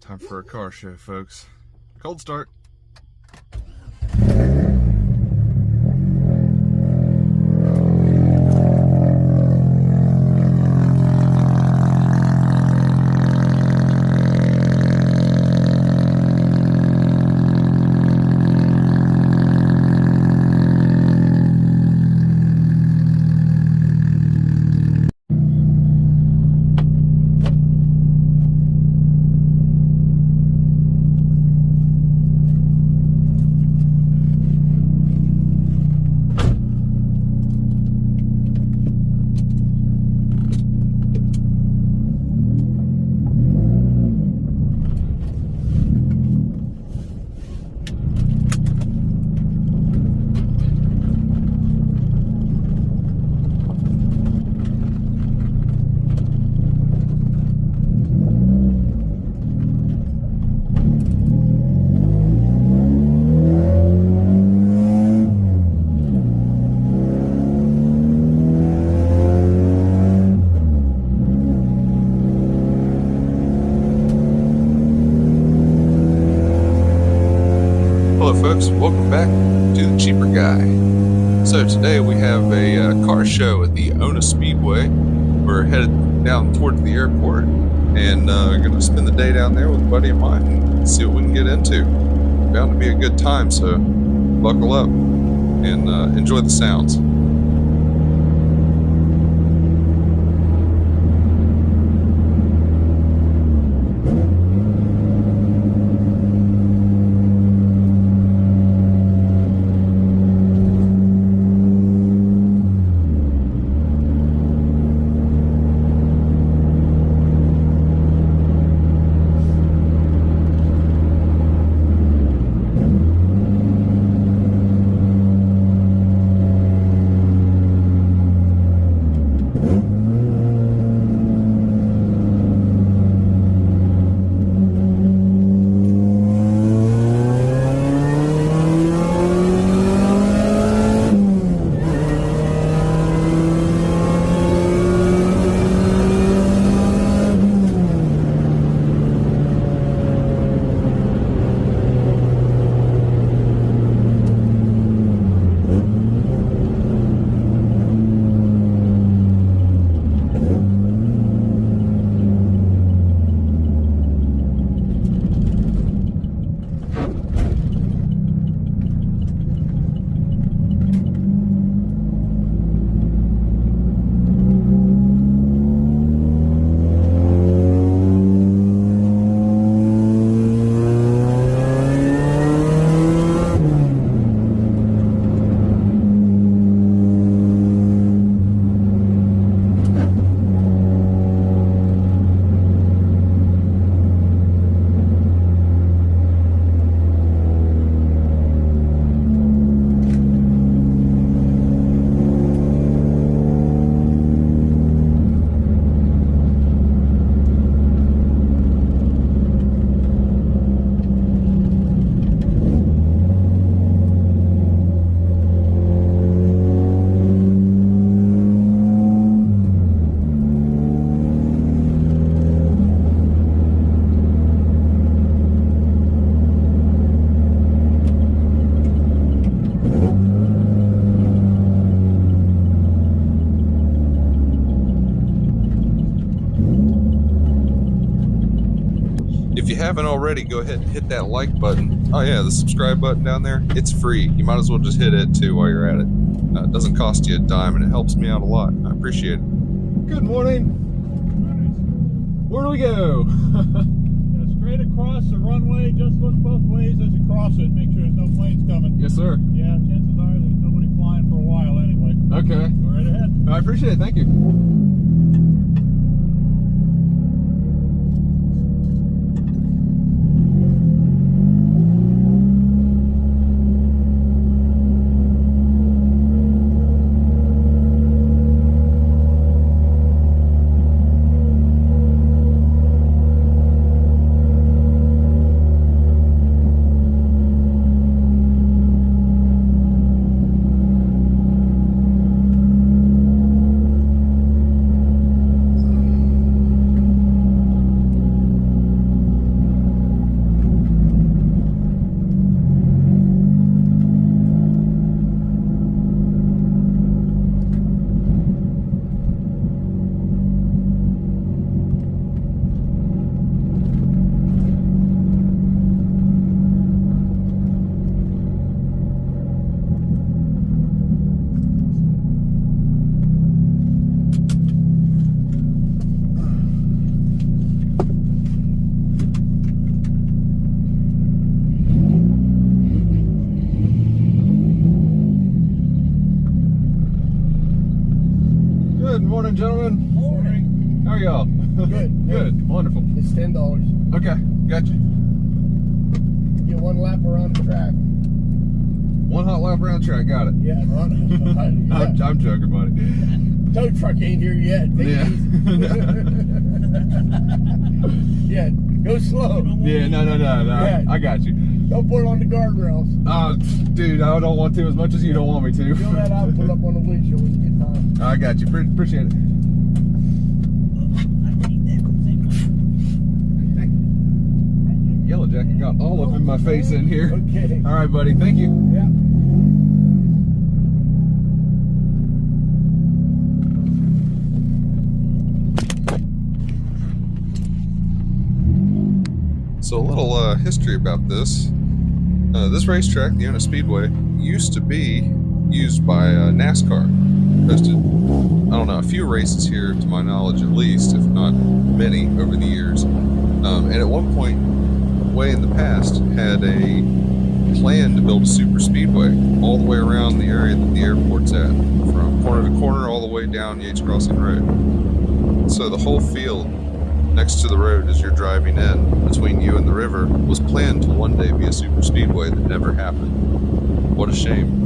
Time for a car show, folks. Cold start. Hello folks, welcome back to The Cheaper Guy. So today we have a car show at the ONA Speedway. We're headed down towards the airport and going to spend the day down there with a buddy of mine and see what we can get into. Bound to be a good time, so buckle up and enjoy the sounds. If you haven't already, go ahead and hit that like button. Oh yeah, the subscribe button down there, it's free. You might as well just hit it too while you're at it. It doesn't cost you a dime and it helps me out a lot. I appreciate it. Good morning. Where do we go? Straight across the runway, just look both ways as you cross it. Make sure there's no planes coming. Yes, sir. Yeah, chances are there's nobody flying for a while anyway. Okay. Go right ahead. I appreciate it. Thank you. morning, gentlemen. Morning. How are y'all? Good. Good. Wonderful. It's $10. Okay, gotcha. Get one lap around the track. One hot lap around the track, got it. Yeah, run. I'm joking, buddy. Tow truck ain't here yet. Take it easy. Yeah, go slow. Yeah, no. Yeah. I got you. Don't put it on the guardrails. Dude, I don't want to as much as you don't want me to. Fill that out, put it up on the windshield. It's a good time. I got you. Appreciate it. Yellow jacket got all up in my face in here. Okay. All right, buddy. Thank you. Yeah. So a little history about this. This racetrack, the ONA Speedway, used to be used by NASCAR. Hosted, I don't know, a few races here, to my knowledge at least, if not many, over the years. And at one point, way in the past, had a plan to build a super speedway all the way around the area that the airport's at, from corner to corner all the way down Yates Crossing Road. So the whole field next to the road as you're driving in between you and the river was planned to one day be a super speedway that never happened. What a shame.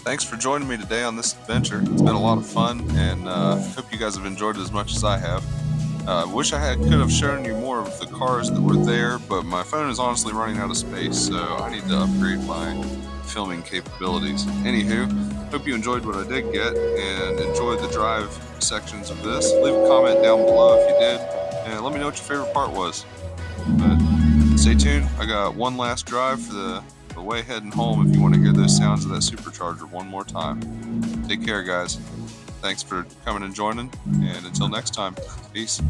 Thanks for joining me today on this adventure. It's been a lot of fun, and hope you guys have enjoyed it as much as I have. Wish I could have shown you more of the cars that were there, but my phone is honestly running out of space, so I need to upgrade my filming capabilities. Anywho, hope you enjoyed what I did get and enjoyed the drive sections of this. Leave a comment down below if you did, and let me know what your favorite part was. But stay tuned. I got one last drive for the way heading home if you want to hear those sounds of that supercharger one more time. Take care, guys. Thanks for coming and joining, and until next time, peace.